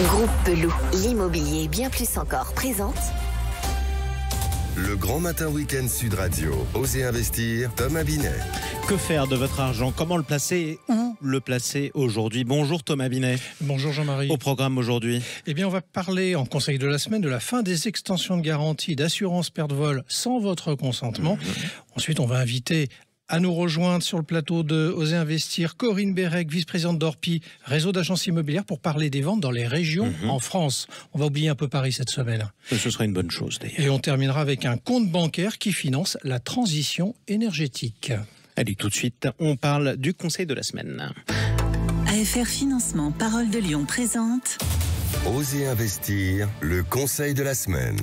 Groupe Pelou, l'immobilier bien plus encore présente. Le Grand Matin Week-end Sud Radio. Osez investir, Thomas Binet. Que faire de votre argent? Comment le placer? Où le placer aujourd'hui? Bonjour Thomas Binet. Bonjour Jean-Marie. Au programme aujourd'hui. Eh bien, on va parler en conseil de la semaine de la fin des extensions de garantie d'assurance perte-vol sans votre consentement. Ensuite, on va inviter à nous rejoindre sur le plateau de Osez Investir Corinne Bérec, vice-présidente d'Orpi, réseau d'agences immobilières, pour parler des ventes dans les régions en France. On va oublier un peu Paris cette semaine. Ce serait une bonne chose d'ailleurs. Et on terminera avec un compte bancaire qui finance la transition énergétique. Allez, tout de suite, on parle du conseil de la semaine. AFR Financement Parole de Lyon présente Osez investir, le conseil de la semaine.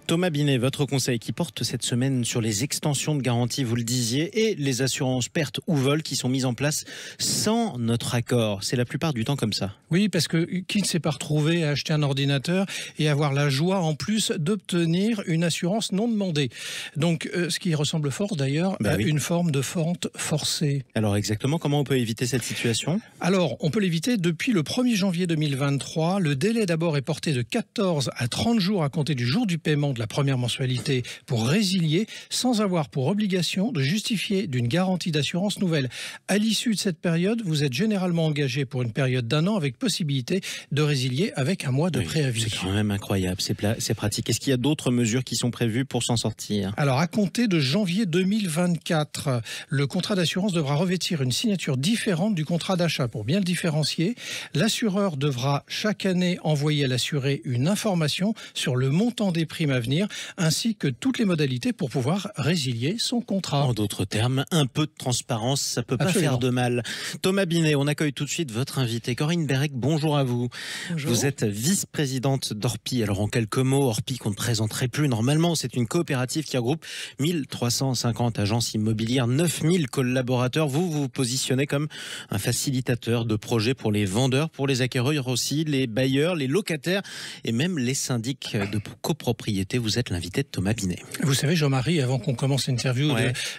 Thomas Binet, votre conseil qui porte cette semaine sur les extensions de garantie, vous le disiez, et les assurances perte ou vol qui sont mises en place sans notre accord. C'est la plupart du temps comme ça. Oui, parce que qui ne s'est pas retrouvé à acheter un ordinateur et avoir la joie en plus d'obtenir une assurance non demandée. Donc, ce qui ressemble fort d'ailleurs à une forme de vente forcée. Alors exactement, comment on peut éviter cette situation? Alors, on peut l'éviter depuis le 1er janvier 2023. Le délai d'abord est porté de 14 à 30 jours à compter du jour du paiement de la première mensualité pour résilier sans avoir pour obligation de justifier d'une garantie d'assurance nouvelle. À l'issue de cette période, vous êtes généralement engagé pour une période d'1 an avec possibilité de résilier avec un mois de préavis. C'est quand même incroyable, c'est pratique. Est-ce qu'il y a d'autres mesures qui sont prévues pour s'en sortir? Alors, à compter de janvier 2024, le contrat d'assurance devra revêtir une signature différente du contrat d'achat. Pour bien le différencier, l'assureur devra chaque année envoyer à l'assuré une information sur le montant des primes à venir, ainsi que toutes les modalités pour pouvoir résilier son contrat. En d'autres termes, un peu de transparence, ça peut pas faire de mal. Thomas Binet, on accueille tout de suite votre invité. Corinne Bérec, bonjour à vous. Bonjour. Vous êtes vice-présidente d'Orpi. Alors en quelques mots, Orpi qu'on ne présenterait plus normalement, c'est une coopérative qui regroupe 1350 agences immobilières, 9000 collaborateurs. Vous vous positionnez comme un facilitateur de projets pour les vendeurs, pour les acquéreurs aussi, les bailleurs, les locataires et même les syndics de copropriété. Vous êtes l'invité de Thomas Binet. Vous savez, Jean-Marie, avant qu'on commence l'interview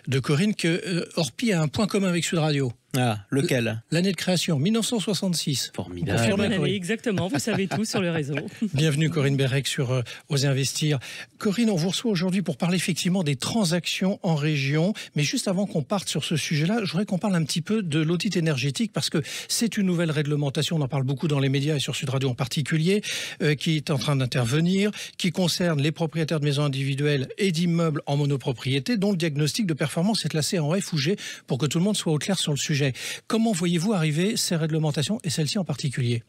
de Corinne, que Orpi a un point commun avec Sud Radio. Ah, lequel? L'année de création, 1966. Formidable. Bonne année, exactement, vous savez tout sur le réseau. Bienvenue Corinne Bérec sur Osez Investir. Corinne, on vous reçoit aujourd'hui pour parler effectivement des transactions en région. Mais juste avant qu'on parte sur ce sujet-là, je voudrais qu'on parle un petit peu de l'audit énergétique parce que c'est une nouvelle réglementation, on en parle beaucoup dans les médias et sur Sud Radio en particulier, qui est en train d'intervenir, qui concerne les propriétaires de maisons individuelles et d'immeubles en monopropriété, dont le diagnostic de performance est classé en F ou G pour que tout le monde soit au clair sur le sujet. Comment voyez-vous arriver ces réglementations et celle-ci en particulier?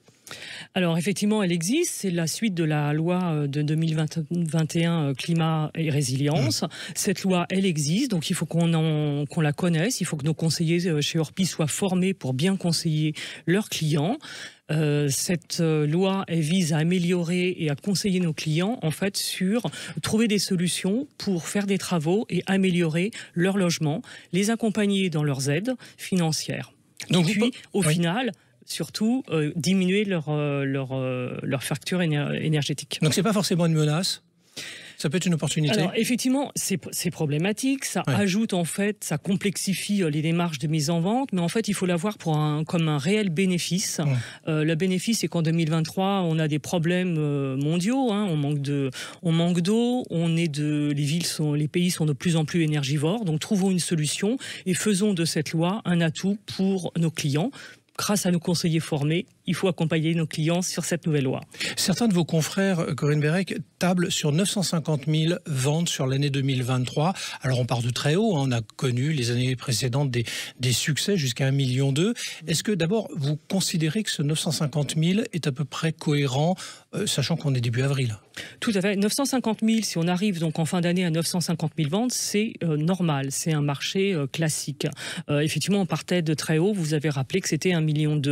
Alors effectivement, elle existe. C'est la suite de la loi de 2021 climat et résilience. Cette loi, elle existe, donc il faut qu'on la connaisse. Il faut que nos conseillers chez Orpi soient formés pour bien conseiller leurs clients. Cette loi, elle vise à améliorer et à conseiller nos clients en fait sur trouver des solutions pour faire des travaux et améliorer leur logement, les accompagner dans leurs aides financières. Donc, et puis, au final, surtout, diminuer leur facture énergétique. Donc, c'est pas forcément une menace? Ça peut être une opportunité. Alors effectivement, c'est problématique. Ça ajoute en fait, ça complexifie les démarches de mise en vente, mais en fait, il faut la voir comme un réel bénéfice. Le bénéfice, c'est qu'en 2023, on a des problèmes mondiaux. On manque d'eau. Les pays sont de plus en plus énergivores. Donc, trouvons une solution et faisons de cette loi un atout pour nos clients. Grâce à nos conseillers formés, il faut accompagner nos clients sur cette nouvelle loi. Certains de vos confrères, Corinne Bérec, tablent sur 950 000 ventes sur l'année 2023. Alors on part de très haut, on a connu les années précédentes des succès jusqu'à 1,2 million. Est-ce que d'abord vous considérez que ce 950 000 est à peu près cohérent, sachant qu'on est début avril? Tout à fait. 950 000, si on arrive donc en fin d'année à 950 000 ventes, c'est normal, c'est un marché classique. Effectivement, on partait de très haut, vous avez rappelé que c'était 1,2 million.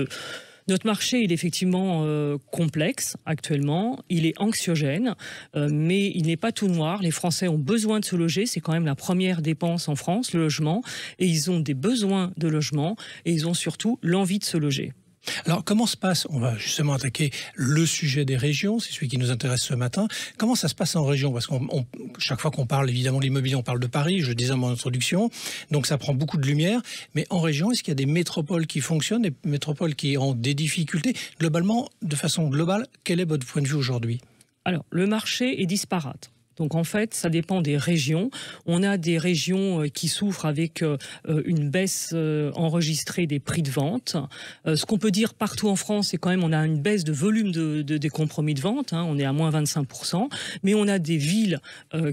Notre marché, il est effectivement complexe actuellement, il est anxiogène, mais il n'est pas tout noir. Les Français ont besoin de se loger, c'est quand même la première dépense en France, le logement, et ils ont des besoins de logement, et ils ont surtout l'envie de se loger. Alors, comment se passe, on va justement attaquer le sujet des régions, c'est celui qui nous intéresse ce matin. Comment ça se passe en région? Parce qu'on chaque fois qu'on parle évidemment de l'immobilier, on parle de Paris, je disais en mon introduction, donc ça prend beaucoup de lumière. Mais en région, est-ce qu'il y a des métropoles qui fonctionnent, des métropoles qui ont des difficultés? Globalement, de façon globale, quel est votre point de vue aujourd'hui? Alors, le marché est disparate. Donc en fait, ça dépend des régions. On a des régions qui souffrent avec une baisse enregistrée des prix de vente. Ce qu'on peut dire partout en France, c'est quand même on a une baisse de volume des compromis de vente. On est à moins 25%. Mais on a des villes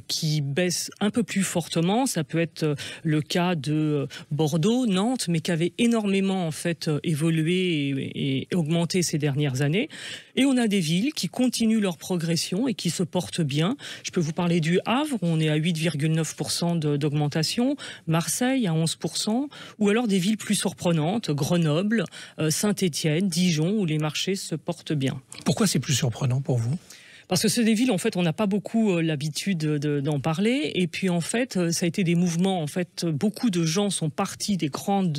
qui baissent un peu plus fortement. Ça peut être le cas de Bordeaux, Nantes, mais qui avait énormément en fait évolué et augmenté ces dernières années. Et on a des villes qui continuent leur progression et qui se portent bien. Je peux vous parler du Havre, on est à 8,9% d'augmentation, Marseille à 11%, ou alors des villes plus surprenantes, Grenoble, Saint-Étienne, Dijon, où les marchés se portent bien. Pourquoi c'est plus surprenant pour vous ? Parce que c'est des villes, en fait, on n'a pas beaucoup l'habitude d'en parler. Et puis, en fait, ça a été des mouvements. En fait, beaucoup de gens sont partis des grandes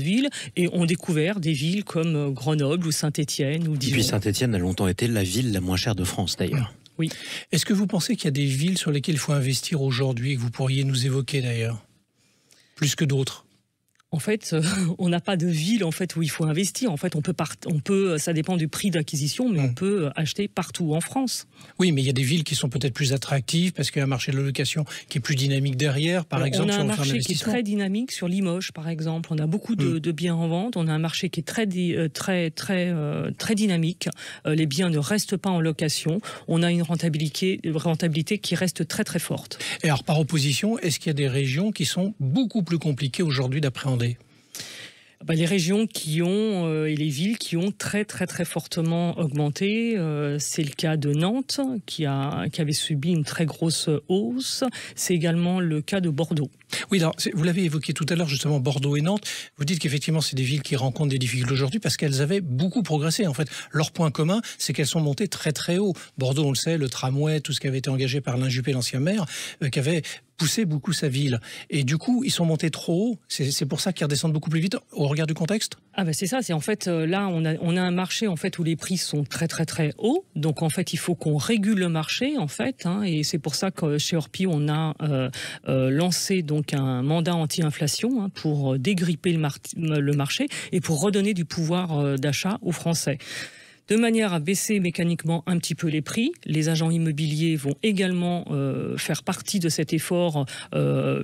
villes et ont découvert des villes comme Grenoble ou Saint-Étienne ou Dijon. Et puis Saint-Étienne a longtemps été la ville la moins chère de France, d'ailleurs. Oui. Est-ce que vous pensez qu'il y a des villes sur lesquelles il faut investir aujourd'hui, que vous pourriez nous évoquer d'ailleurs, plus que d'autres ? En fait, on n'a pas de ville en fait où il faut investir. En fait, on peut, ça dépend du prix d'acquisition, mais on peut acheter partout en France. Oui, mais il y a des villes qui sont peut-être plus attractives parce qu'il y a un marché de la location qui est plus dynamique derrière, par exemple. On a un marché qui est très dynamique sur Limoges, par exemple. On a beaucoup de biens en vente. On a un marché qui est très dynamique. Les biens ne restent pas en location. On a une rentabilité qui reste très très forte. Et alors, par opposition, est-ce qu'il y a des régions qui sont beaucoup plus compliquées aujourd'hui d'appréhender ? Les régions qui ont et les villes qui ont très très très fortement augmenté, c'est le cas de Nantes qui avait subi une très grosse hausse. C'est également le cas de Bordeaux. Oui, alors, vous l'avez évoqué tout à l'heure, justement, Bordeaux et Nantes. Vous dites qu'effectivement, c'est des villes qui rencontrent des difficultés aujourd'hui parce qu'elles avaient beaucoup progressé. En fait, leur point commun, c'est qu'elles sont montées très très haut. Bordeaux, on le sait, le tramway, tout ce qui avait été engagé par Alain Juppé, l'ancien maire, qui avait poussé beaucoup sa ville. Et du coup, ils sont montés trop haut. C'est pour ça qu'ils redescendent beaucoup plus vite au regard du contexte ? C'est ça. C'est en fait, là, on a un marché en fait où les prix sont très très très hauts. Donc en fait, il faut qu'on régule le marché en fait. Et c'est pour ça que chez Orpi, on a lancé donc un mandat anti-inflation pour dégripper le marché et pour redonner du pouvoir d'achat aux Français. De manière à baisser mécaniquement un petit peu les prix, les agents immobiliers vont également faire partie de cet effort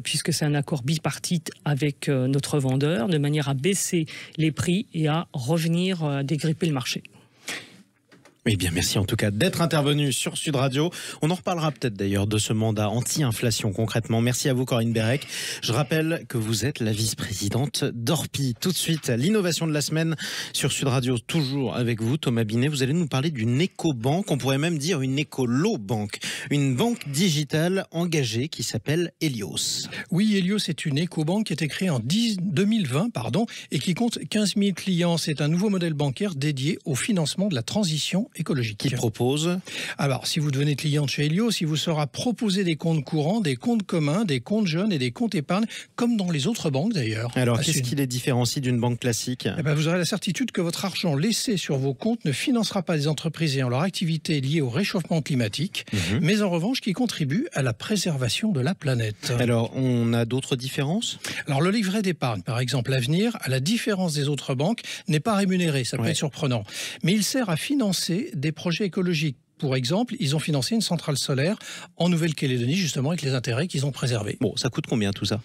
puisque c'est un accord bipartite avec notre vendeur, de manière à baisser les prix et à revenir à dégripper le marché. Eh bien, merci en tout cas d'être intervenu sur Sud Radio. On en reparlera peut-être d'ailleurs de ce mandat anti-inflation concrètement. Merci à vous Corinne Bérec. Je rappelle que vous êtes la vice-présidente d'Orpi. Tout de suite, l'innovation de la semaine sur Sud Radio, toujours avec vous Thomas Binet. Vous allez nous parler d'une éco-banque, on pourrait même dire une écolo-banque. Une banque digitale engagée qui s'appelle Helios. Oui, Helios est une éco-banque qui a été créée en 2020 et qui compte 15 000 clients. C'est un nouveau modèle bancaire dédié au financement de la transition écologique. Qui propose ? Alors, si vous devenez client de chez Helios, il vous sera proposé des comptes courants, des comptes communs, des comptes jeunes et des comptes épargne, comme dans les autres banques d'ailleurs. Alors, qu'est-ce qui les différencie d'une banque classique ? Vous aurez la certitude que votre argent laissé sur vos comptes ne financera pas des entreprises ayant leur activité liée au réchauffement climatique, mais en revanche qui contribuent à la préservation de la planète. Alors, on a d'autres différences ? Alors, le livret d'épargne, par exemple, L'Avenir, à la différence des autres banques, n'est pas rémunéré. Ça peut être surprenant. Mais il sert à financer des projets écologiques. Pour exemple, ils ont financé une centrale solaire en Nouvelle-Calédonie, justement, avec les intérêts qu'ils ont préservés. Bon, ça coûte combien tout ça ?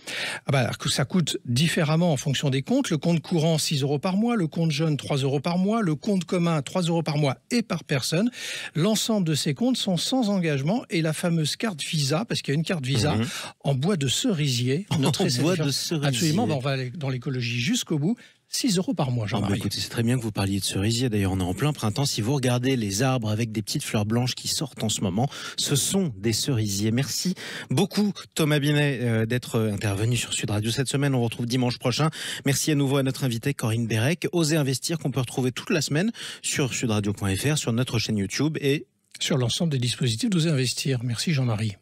Ça coûte différemment en fonction des comptes. Le compte courant, 6 € par mois. Le compte jeune, 3 € par mois. Le compte commun, 3 € par mois et par personne. L'ensemble de ces comptes sont sans engagement. Et la fameuse carte Visa, parce qu'il y a une carte Visa en bois de cerisier. En bois de cerisier. Absolument, on va aller dans l'écologie jusqu'au bout. 6 € par mois, Jean-Marie. Écoutez, c'est très bien que vous parliez de cerisier. D'ailleurs, on est en plein printemps. Si vous regardez les arbres avec des petites fleurs blanches qui sortent en ce moment, ce sont des cerisiers. Merci beaucoup, Thomas Binet, d'être intervenu sur Sud Radio cette semaine. On vous retrouve dimanche prochain. Merci à nouveau à notre invitée, Corinne Bérec. Osez investir, qu'on peut retrouver toute la semaine sur sudradio.fr, sur notre chaîne YouTube et sur l'ensemble des dispositifs d'Osez investir. Merci, Jean-Marie.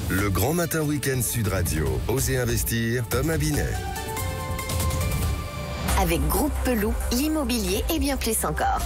Le grand matin week-end Sud Radio. Osez investir, Thomas Binet. Avec Groupe Pelou, l'immobilier et bien plus encore.